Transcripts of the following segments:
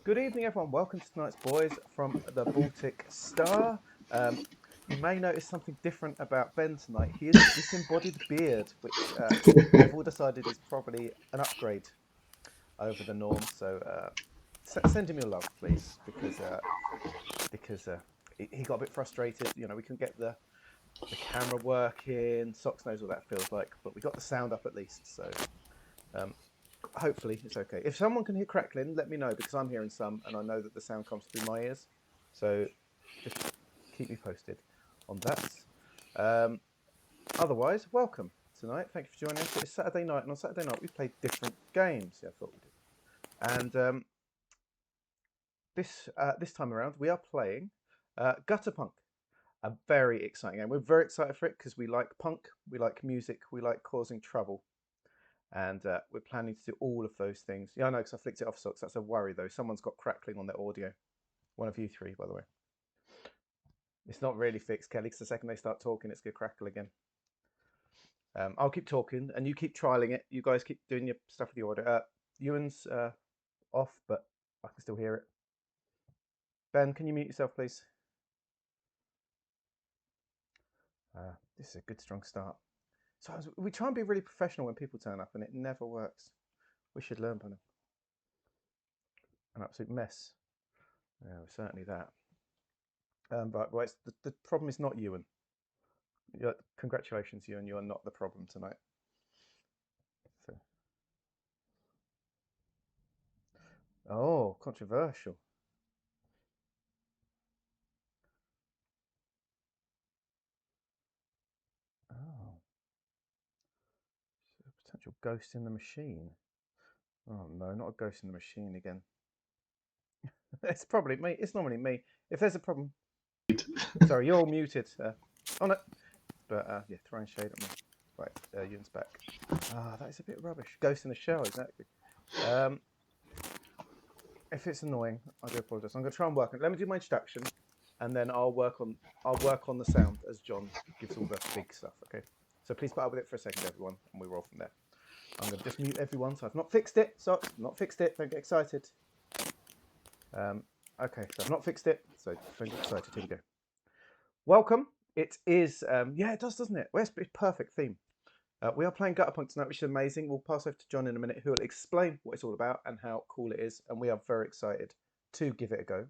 Good evening, everyone. Welcome to tonight's Boys from the Baltic Star. You may notice something different about Ben tonight. He has a disembodied beard, which we've all decided is probably an upgrade over the norm. So send him your love, please, because he got a bit frustrated. You know, we couldn't get the camera working. Socks knows what that feels like, but we got the sound up at least. So um, hopefully it's okay. If someone can hear crackling, let me know because I'm hearing some and I know that the sound comes through my ears. So just keep me posted on that. Otherwise, welcome tonight. Thank you for joining us. It's Saturday night, and on Saturday night we played different games. Yeah, I thought we did. And this time around we are playing Gutterpunk, a very exciting game. We're very excited for it because we like punk, we like music, we like causing trouble. And we're planning to do all of those things. Yeah, I know, because I flicked it off, Socks. That's a worry, though. Someone's got crackling on their audio. One of you three, by the way. It's not really fixed, Kelly, because the second they start talking, it's going to crackle again. I'll keep talking, and you keep trialing it. You guys keep doing your stuff with the audio. Ewan's off, but I can still hear it. Ben, can you mute yourself, please? This is a good, strong start. So we try and be really professional when people turn up, and it never works. We should learn by now. An absolute mess. Yeah, certainly that. But the problem is not Ewan. Congratulations, Ewan. You are not the problem tonight. So. Oh, controversial. Oh, so a potential ghost in the machine. Oh no, not a ghost in the machine again. It's probably me. It's normally me. If there's a problem, sorry, you're all muted. On it. But yeah, throwing shade at me. Right, Ewan's back. That is a bit rubbish. Ghost in the shell, exactly. If it's annoying, I do apologise. I'm going to try and work on it. Let me do my introduction, and then I'll work on the sound as John gives all the big stuff. Okay. So please put up with it for a second, everyone, and we roll from there. I'm going to just mute everyone. So I've not fixed it. So I've not fixed it. Don't get excited. Okay. So I've not fixed it. So don't get excited. Here we go. Welcome. It is. Yeah, it does, doesn't it? Well, it's a perfect theme. We are playing Gutterpunk tonight, which is amazing. We'll pass over to John in a minute, who will explain what it's all about and how cool it is. And we are very excited to give it a go.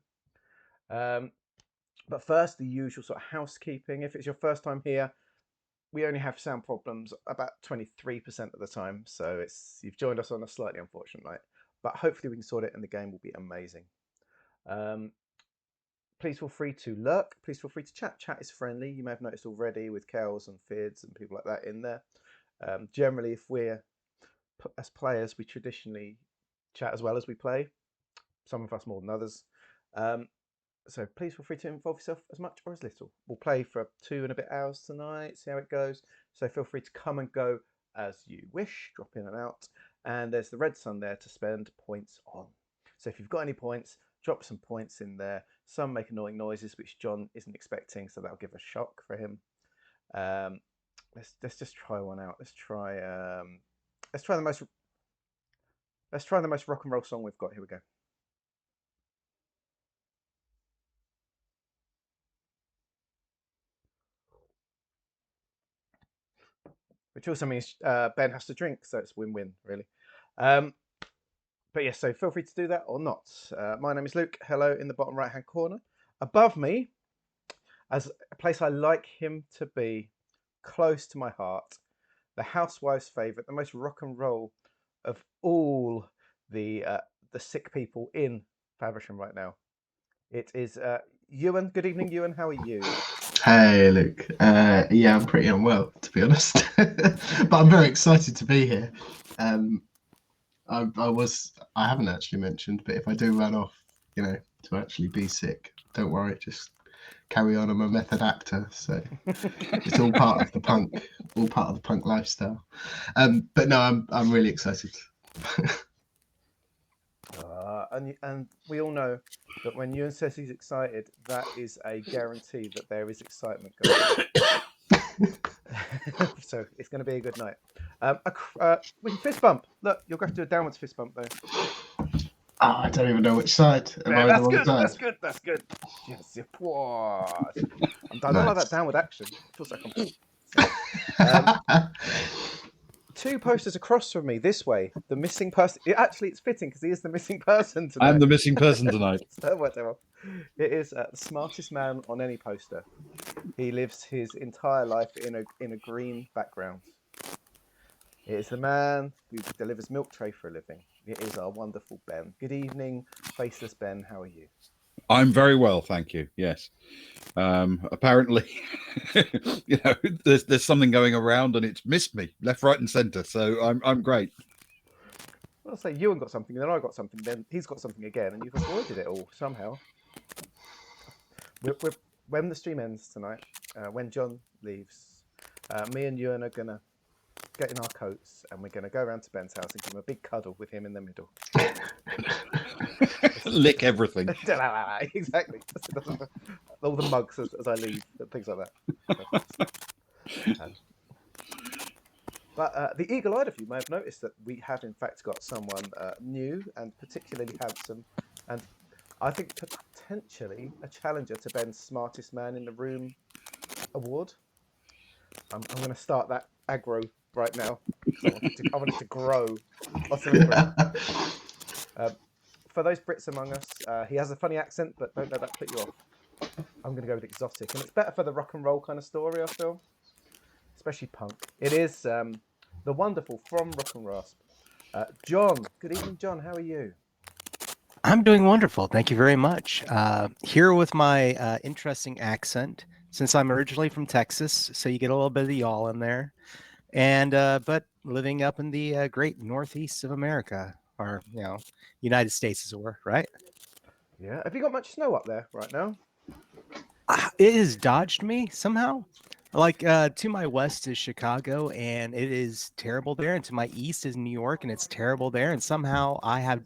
But first, the usual sort of housekeeping. If it's your first time here, we only have sound problems about 23% of the time. So you've joined us on a slightly unfortunate night. But hopefully we can sort it and the game will be amazing. Please feel free to lurk. Please feel free to chat. Chat is friendly. You may have noticed already with Kels and Fids and people like that in there. Generally, if we're as players, we traditionally chat as well as we play. Some of us more than others. So please feel free to involve yourself as much or as little. We'll play for 2 and a bit hours tonight, see how it goes. So feel free to come and go as you wish, drop in and out. And there's the red sun there to spend points on. So if you've got any points, drop some points in there. Some make annoying noises, which John isn't expecting, so that'll give a shock for him. Let's just try one out. Let's try the most rock and roll song we've got. Here we go. Which also means Ben has to drink, so it's win-win, really. But yes, so feel free to do that or not. My name is Luke. Hello in the bottom right-hand corner. Above me, as a place I like him to be, close to my heart, the housewife's favourite, the most rock and roll of all the sick people in Faversham right now. It is Ewan. Good evening, Ewan. How are you? Hey, Luke. Yeah, I'm pretty unwell, to be honest, but I'm very excited to be here. I haven't actually mentioned, but if I do run off, to actually be sick, don't worry, just carry on. I'm a method actor, so it's all part of the punk lifestyle. But no, I'm really excited. And we all know that when Ewan says he's excited, that is a guarantee that there is excitement going on. So it's going to be a good night. We can fist bump. Look, you're going to have to do a downwards fist bump though. I don't even know which side. Am I Yeah, on the that's wrong good. side? That's good. That's good. Yes, yeah, I don't like that Nice. downward action. It feels like I'm. Um, two posters across from me this way. The missing person. Actually, it's fitting because he is the missing person I'm tonight. the missing person tonight. So whatever. It is the smartest man on any poster. He lives his entire life in a green background. It is the man who delivers milk tray for a living. It is our wonderful Ben. Good evening, faceless Ben. How are you? I'm very well, thank you. Yes. Apparently, there's something going around, and it's missed me left, right, and centre. So I'm great. I'll say Ewan got something, then I got something, then he's got something again, and you've avoided it all somehow. When the stream ends tonight, when John leaves, me and Ewan are gonna get in our coats and we're gonna go around to Ben's house and give him a big cuddle with him in the middle. Lick everything. Exactly. All the mugs as I leave, things like that. But the eagle-eyed of you may have noticed that we have in fact got someone new and particularly handsome, and I think potentially a challenger to Ben's Smartest Man in the Room award. I'm going to start that aggro right now because I want it to grow. For those Brits among us, he has a funny accent, but don't let that put you off. I'm going to go with exotic, and it's better for the rock and roll kind of story, I feel, especially punk. It is the wonderful from Rock and Rasp, John. Good evening, John. How are you? I'm doing wonderful. Thank you very much. Here with my interesting accent, since I'm originally from Texas, so you get a little bit of the y'all in there, and but living up in the great Northeast of America, or United States, as it were, right? Yeah. Have you got much snow up there right now? It has dodged me somehow. Like to my west is Chicago, and it is terrible there, and to my east is New York, and it's terrible there, and somehow I have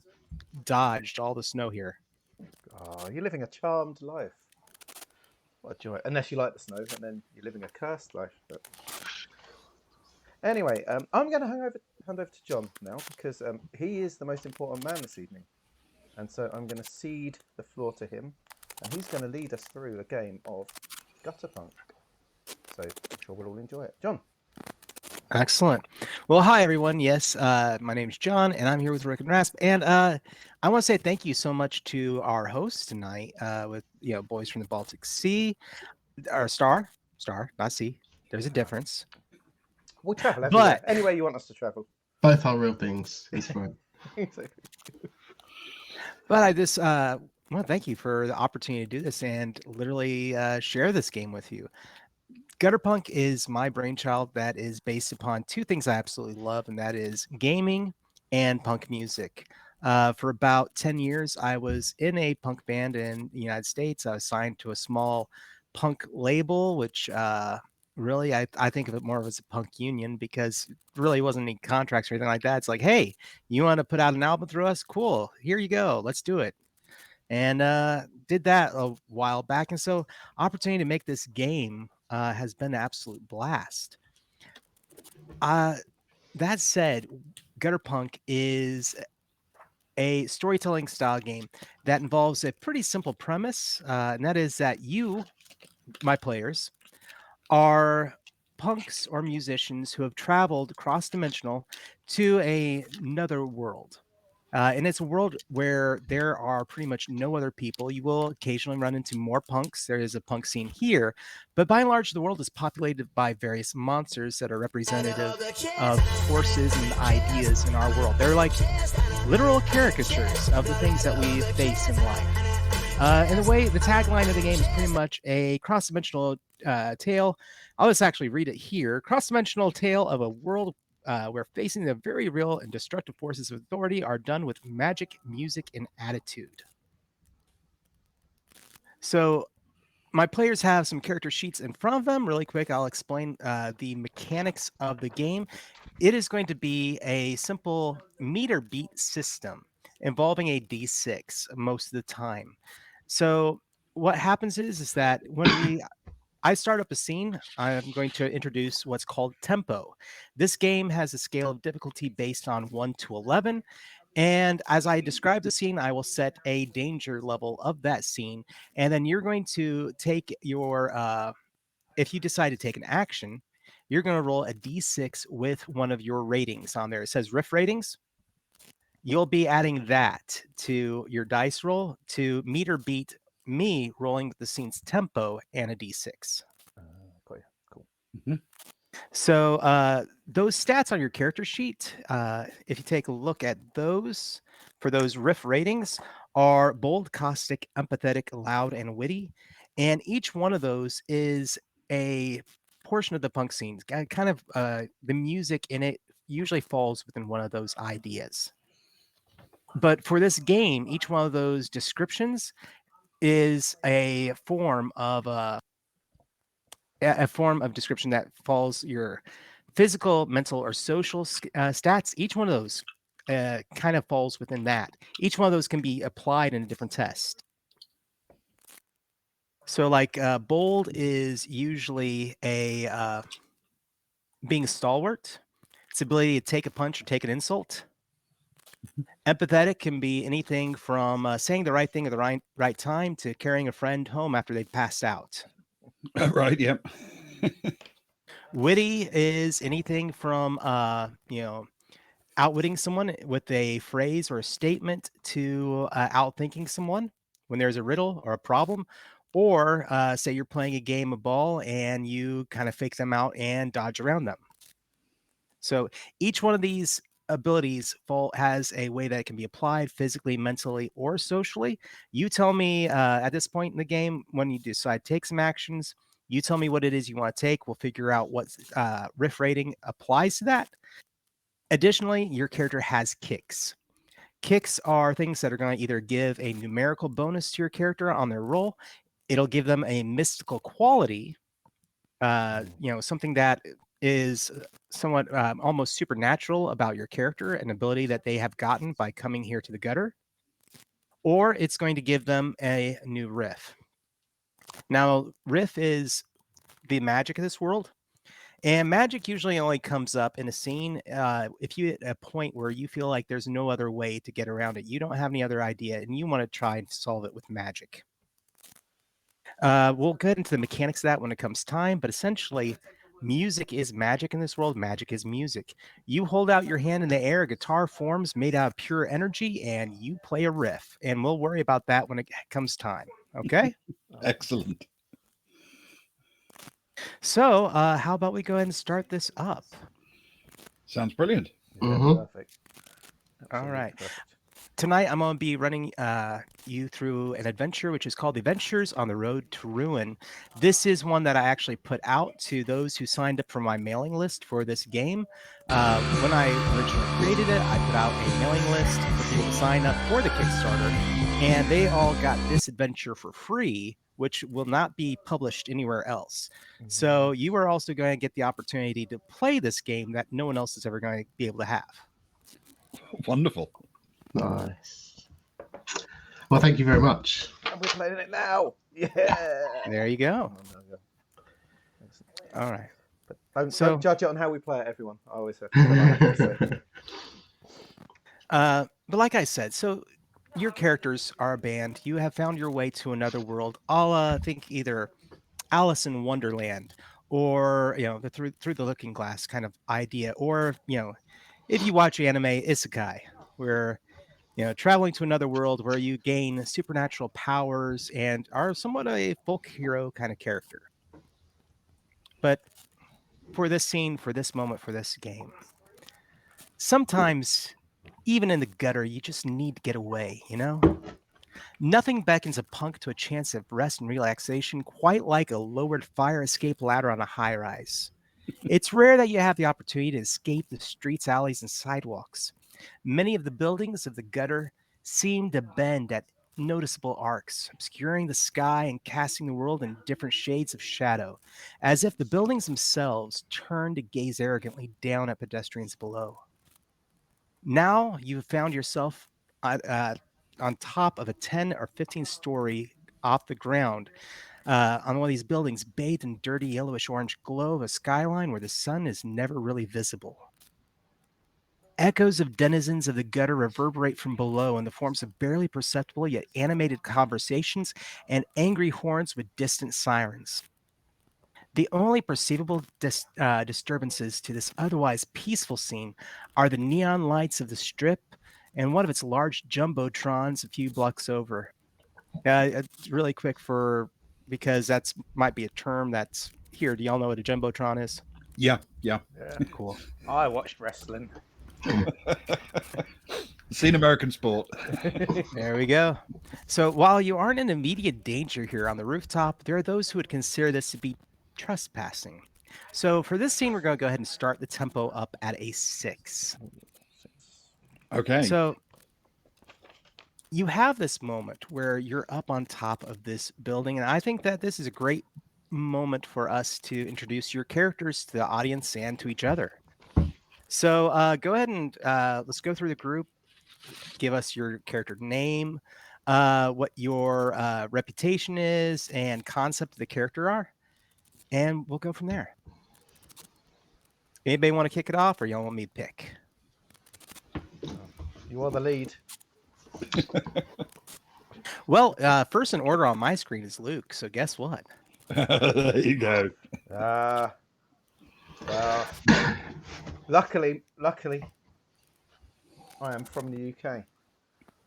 dodged all the snow here. Oh, you're living a charmed life. What a joy. Unless you like the snow, and then you're living a cursed life. But anyway, I'm going to hand over to John now because he is the most important man this evening, and so I'm going to cede the floor to him, and he's going to lead us through a game of Gutterpunk. So I'm sure we'll all enjoy it. John. Excellent. Well, hi everyone. Yes, my name's John, and I'm here with Rick and Rasp. And I want to say thank you so much to our hosts tonight, with boys from the Baltic Sea, or Star, not Sea. There's a difference. We'll travel everywhere, But anywhere you want us to travel. Both are real things. It's fine. but I just want to thank you for the opportunity to do this and literally share this game with you. Gutterpunk is my brainchild that is based upon two things I absolutely love, and that is gaming and punk music. For about 10 years, I was in a punk band in the United States. I was signed to a small punk label, which really I think of it more as a punk union because it really wasn't any contracts or anything like that. It's like, hey, you want to put out an album through us? Cool. Here you go. Let's do it. And did that a while back. And so opportunity to make this game has been an absolute blast. That said, Gutterpunk is a storytelling style game that involves a pretty simple premise, and that is that you, my players, are punks or musicians who have traveled cross-dimensional to another world. And it's a world where there are pretty much no other people. You will occasionally run into more punks. There is a punk scene here, but by and large, the world is populated by various monsters that are representative of forces and ideas in our world. They're like literal caricatures of the things that we face in life. And the way the tagline of the game is pretty much a cross-dimensional tale. I'll just actually read it here. Cross-dimensional tale of a world where facing the very real and destructive forces of authority are done with magic, music, and attitude. So my players have some character sheets in front of them. Really quick, I'll explain the mechanics of the game. It is going to be a simple meter beat system involving a D6 most of the time. So what happens is that when I start up a scene, I'm going to introduce what's called tempo. This game has a scale of difficulty based on 1 to 11, And as I describe the scene, I will set a danger level of that scene. And then you're going to take your, if you decide to take an action, you're going to roll a d6 with one of your ratings on there. It says riff ratings. You'll be adding that to your dice roll to meet or beat me rolling with the scene's tempo and a d6. Got you. Cool. So those stats on your character sheet, if you take a look at those, for those riff ratings, are bold, caustic, empathetic, loud, and witty. And each one of those is a portion of the punk scene. Kind of the music in it usually falls within one of those ideas. But for this game, each one of those descriptions is a form of description that falls your physical, mental, or social stats. Each one of those kind of falls within that. Each one of those can be applied in a different test. So, like bold is usually a being stalwart. It's the ability to take a punch or take an insult. Empathetic can be anything from saying the right thing at the right time to carrying a friend home after they've passed out. Right. Yep. Witty is anything from outwitting someone with a phrase or a statement to outthinking someone when there's a riddle or a problem, or say you're playing a game of ball and you kind of fake them out and dodge around them. So each one of these abilities has a way that it can be applied physically, mentally, or socially. You tell me at this point in the game when you decide to take some actions. You tell me what it is you want to take. We'll figure out what riff rating applies to that. Additionally, your character has kicks. Kicks are things that are going to either give a numerical bonus to your character on their roll. It'll give them a mystical quality, something that is somewhat almost supernatural about your character, an ability that they have gotten by coming here to the gutter, or it's going to give them a new riff. Now, riff is the magic of this world. And magic usually only comes up in a scene if you hit a point where you feel like there's no other way to get around it. You don't have any other idea, and you want to try and solve it with magic. We'll get into the mechanics of that when it comes time, but essentially, music is magic in this world. Magic is music. You hold out your hand in the air, a guitar forms made out of pure energy, and you play a riff. And we'll worry about that when it comes time. Okay? Excellent. So, how about we go ahead and start this up? Sounds brilliant. Yeah, perfect. All right. Perfect. Tonight, I'm going to be running you through an adventure, which is called Adventures on the Road to Ruin. This is one that I actually put out to those who signed up for my mailing list for this game. When I originally created it, I put out a mailing list for people to sign up for the Kickstarter, and they all got this adventure for free, which will not be published anywhere else. So you are also going to get the opportunity to play this game that no one else is ever going to be able to have. Wonderful. Nice. Well, thank you very much. And we're playing it now. Yeah. There you go. Oh, there we go. Excellent. All right. But So- don't judge it on how we play it, everyone. I always have to say. But like I said, so your characters are a band. You have found your way to another world. I'll think either Alice in Wonderland or, the through the looking glass kind of idea. Or, if you watch anime, isekai, where, traveling to another world where you gain supernatural powers and are somewhat a folk hero kind of character. But for this scene, for this moment, for this game, sometimes even in the gutter, you just need to get away, Nothing beckons a punk to a chance of rest and relaxation quite like a lowered fire escape ladder on a high-rise. It's rare that you have the opportunity to escape the streets, alleys, and sidewalks. Many of the buildings of the gutter seem to bend at noticeable arcs, obscuring the sky and casting the world in different shades of shadow, as if the buildings themselves turn to gaze arrogantly down at pedestrians below. Now you've found yourself on top of a 10 or 15 story off the ground on one of these buildings, bathed in dirty yellowish orange glow of a skyline where the sun is never really visible. Echoes of denizens of the gutter reverberate from below in the forms of barely perceptible yet animated conversations and angry horns with distant sirens. The only perceivable disturbances to this otherwise peaceful scene are the neon lights of the strip and one of its large jumbotrons a few blocks over. It's really quick because that's might be a term that's here. Do y'all know what a jumbotron is? Yeah. Yeah. Cool. I watched wrestling. Seen American sport. There we go. So while you aren't in immediate danger here on the rooftop, there are those who would consider this to be trespassing. So for this scene, we're going to go ahead and start the tempo up at a 6. Okay. So you have this moment where you're up on top of this building, and I think that this is a great moment for us to introduce your characters to the audience and to each other. So go ahead and let's go through the group. Give us your character name, what your reputation is, and concept of the character are, and we'll go from there. Anybody want to kick it off, or y'all want me to pick? You are the lead. Well, first in order on my screen is Luke. So guess what? There you go. Well, luckily, I am from the UK.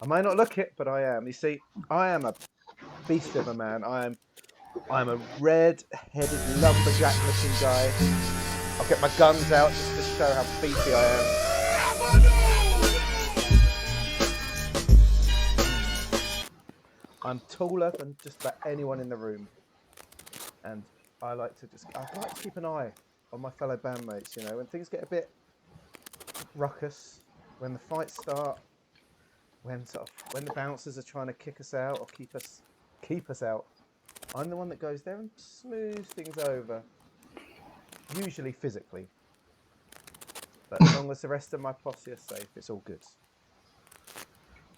I may not look it, but I am. You see, I am a beast of a man. I'm a red-headed lumberjack-looking guy. I'll get my guns out just to show how beefy I am. I'm taller than just about anyone in the room, and I like to keep an eye on my fellow bandmates. You know, when things get a bit ruckus, when the fights start, when the bouncers are trying to kick us out or keep us out, I'm the one that goes there and smooths things over, usually physically. But as long as the rest of my posse are safe, it's all good.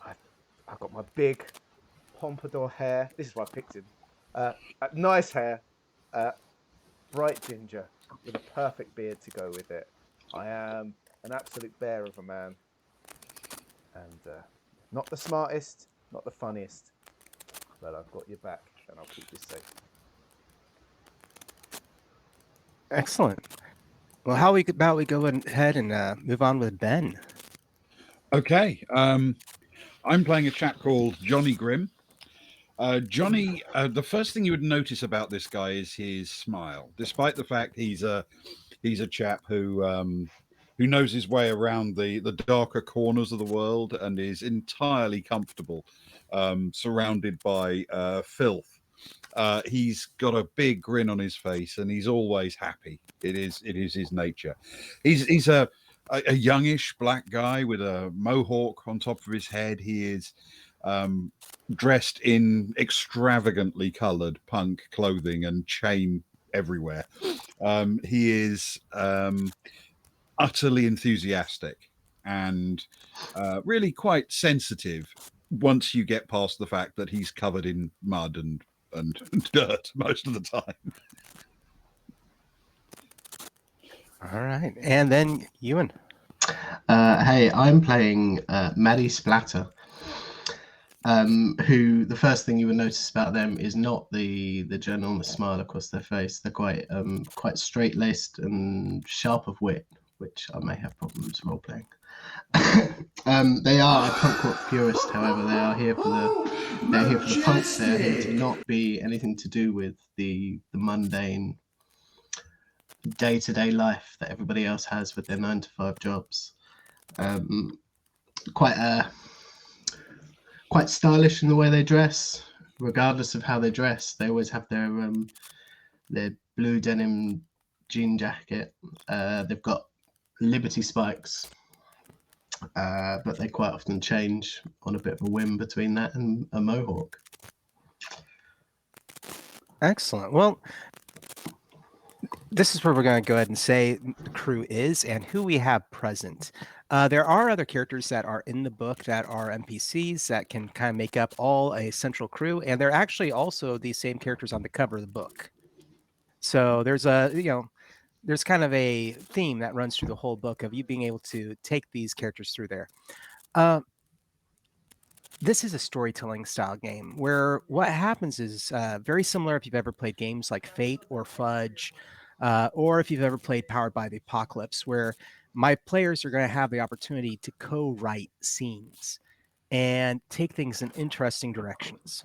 I've got my big pompadour hair. This is why I picked him. Nice hair, bright ginger with a perfect beard to go with it. I am an absolute bear of a man, and not the smartest, not the funniest, but I've got your back and I'll keep you safe. Excellent. Well, how about we go ahead and move on with Ben? Okay. I'm playing a chap called Johnny Grimm. Johnny, the first thing you would notice about this guy is his smile. Despite the fact he's a chap who knows his way around the darker corners of the world and is entirely comfortable, surrounded by filth. He's got a big grin on his face, and he's always happy. It is his nature. He's a youngish black guy with a mohawk on top of his head. He is dressed in extravagantly coloured punk clothing and chain everywhere. He is utterly enthusiastic and really quite sensitive once you get past the fact that he's covered in mud and dirt most of the time. All right. And then Ewan. Hey, I'm playing Maddie Splatter, who the first thing you would notice about them is not the ginormous smile across their face. They're quite straight-laced and sharp of wit, which I may have problems role-playing. They are a punk rock purist, however. They're here for the punks. They're here to not be anything to do with the mundane day-to-day life that everybody else has with their 9-to-5 jobs. Quite stylish in the way they dress, regardless of how they dress. They always have their blue denim jean jacket. They've got Liberty spikes, but they quite often change on a bit of a whim between that and a mohawk. Excellent. Well, this is where we're going to go ahead and say the crew is and who we have present. There are other characters that are in the book that are NPCs that can kind of make up all a central crew, and they're actually also the same characters on the cover of the book. So there's there's kind of a theme that runs through the whole book of you being able to take these characters through there. Uh, this is a storytelling style game where what happens is very similar if you've ever played games like Fate or Fudge, or if you've ever played Powered by the Apocalypse, where my players are going to have the opportunity to co-write scenes and take things in interesting directions.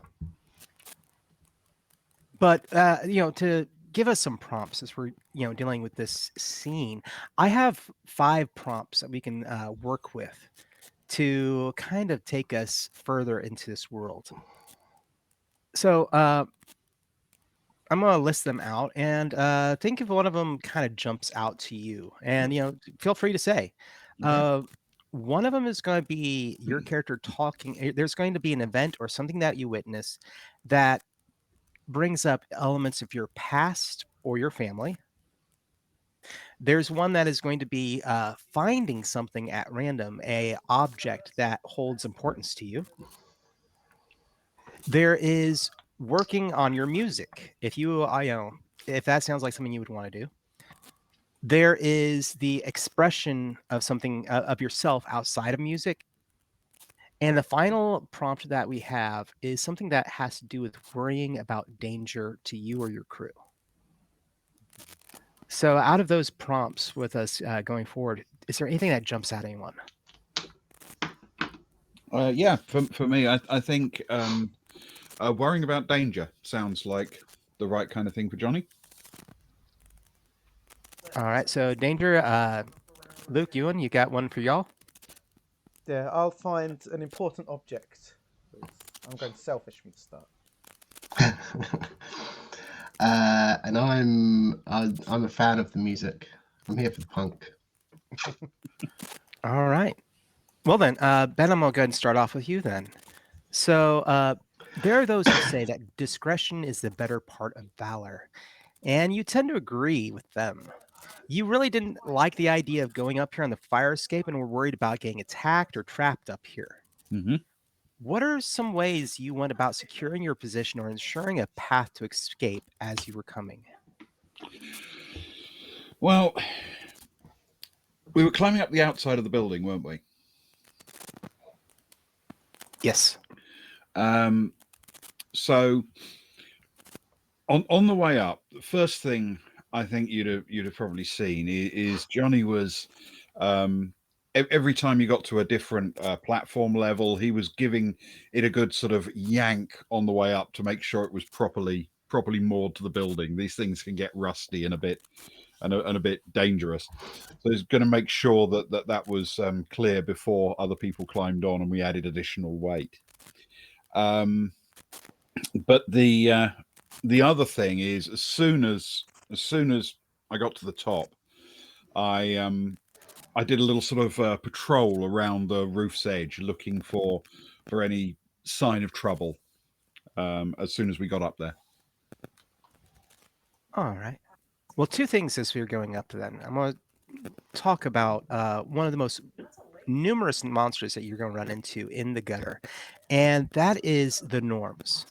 But to give us some prompts as we're dealing with this scene, I have 5 prompts that we can work with to kind of take us further into this world. So I'm going to list them out, and think if one of them kind of jumps out to you, and feel free to say. One of them is going to be your character talking. There's going to be an event or something that you witness that brings up elements of your past or your family. There's one that is going to be finding something at random, a object that holds importance to you. There is working on your music. If if that sounds like something you would want to do. There is the expression of something of yourself outside of music. And the final prompt that we have is something that has to do with worrying about danger to you or your crew. So out of those prompts with us going forward, is there anything that jumps out at anyone? Yeah, for me, I think worrying about danger sounds like the right kind of thing for Johnny. All right, so danger, Luke, Ewan, you got one for y'all? Yeah, I'll find an important object. I'm going selfish from the start. And I'm a fan of the music. I'm here for the punk. All right. Well then, Ben, I'm going to go ahead and start off with you then. So there are those who say that discretion is the better part of valor, and you tend to agree with them. You really didn't like the idea of going up here on the fire escape and were worried about getting attacked or trapped up here. Mm-hmm. What are some ways you went about securing your position or ensuring a path to escape as you were coming? Well, we were climbing up the outside of the building, weren't we? Yes. So on the way up, the first thing I think you'd have probably seen is Johnny was every time you got to a different platform level, he was giving it a good sort of yank on the way up to make sure it was properly moored to the building. These things can get rusty and a bit dangerous, so he's going to make sure that was clear before other people climbed on, and we added additional weight. But the other thing is, as soon as I got to the top, I did a little sort of patrol around the roof's edge, looking for any sign of trouble. As soon as we got up there. All right. Well, 2 things as we were going up then. I'm going to talk about one of the most numerous monsters that you're going to run into in the gutter, and that is the norms.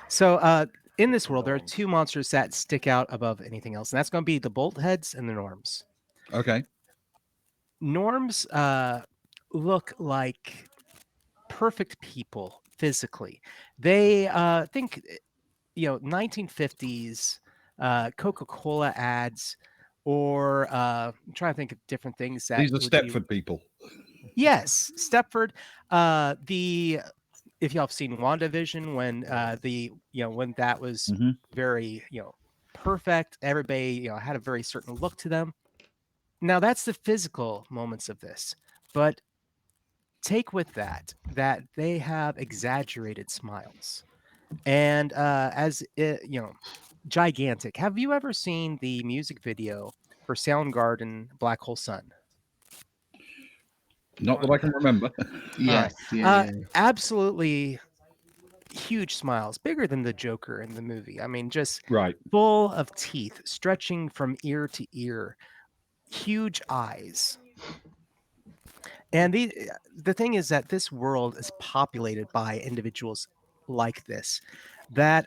So in this world, there are 2 monsters that stick out above anything else, and that's going to be the bolt heads and the norms. Okay. Norms look like perfect people physically. They think 1950s Coca-Cola ads, or I'm trying to think of different things that These are would Stepford people. Yes, Stepford. If y'all have seen WandaVision, when when that was Mhm. very perfect, everybody had a very certain look to them. Now that's the physical moments of this, but take with that they have exaggerated smiles, and gigantic. Have you ever seen the music video for Soundgarden Black Hole Sun? Not that I can remember. Yes, All right. Absolutely huge smiles, bigger than the Joker in the movie. I mean, just Right. full of teeth, stretching from ear to ear, huge eyes. And the thing is that this world is populated by individuals like this, that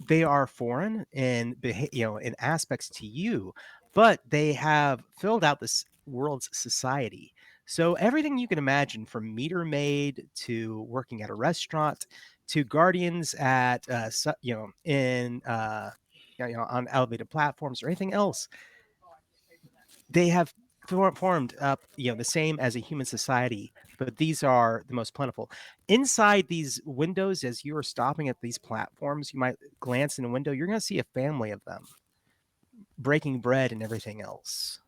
they are foreign in in aspects to you, but they have filled out this world's society. So everything you can imagine, from meter maid to working at a restaurant to guardians at in on elevated platforms or anything else, they have formed up the same as a human society, but these are the most plentiful. Inside these windows, as you are stopping at these platforms, you might glance in a window, you're going to see a family of them breaking bread and everything else.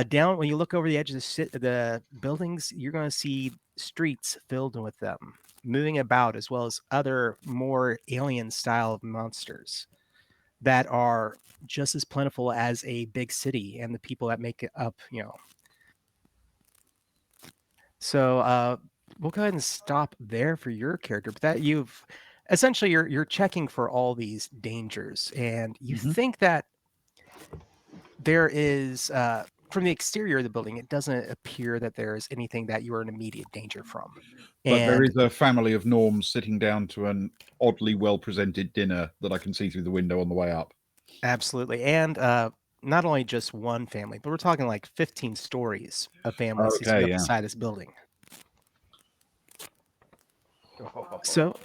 Down when you look over the edge of the buildings, you're going to see streets filled with them moving about, as well as other more alien style of monsters that are just as plentiful as a big city and the people that make it up. So we'll go ahead and stop there for your character. But that you've essentially you're checking for all these dangers, and you think that there is from the exterior of the building, it doesn't appear that there is anything that you are in immediate danger from. But there And is a family of Norms sitting down to an oddly well-presented dinner that I can see through the window on the way up. absolutely, and not only just one family, but we're talking like 15 stories of families sitting up beside this building. So,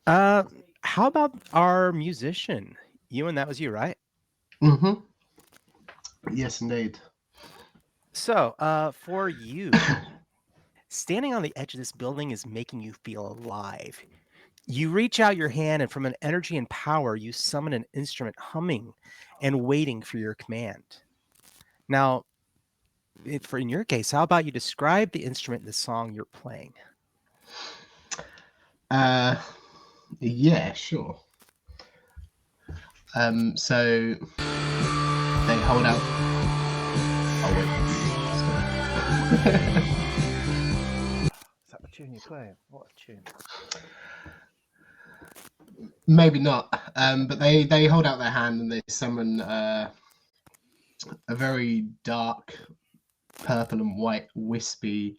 how about our musician? Ewan, that was you, right? Mm-hmm. Yes, indeed. So, for you, standing on the edge of this building is making you feel alive. You reach out your hand, and from an energy and power, you summon an instrument humming and waiting for your command. Now, in your case, how about you describe the instrument in the song you're playing? Yeah, sure. So they hold out. Oh wait. Is that the tune you're playing? What a tune! Maybe not. But they hold out their hand and they summon a very dark, purple and white, wispy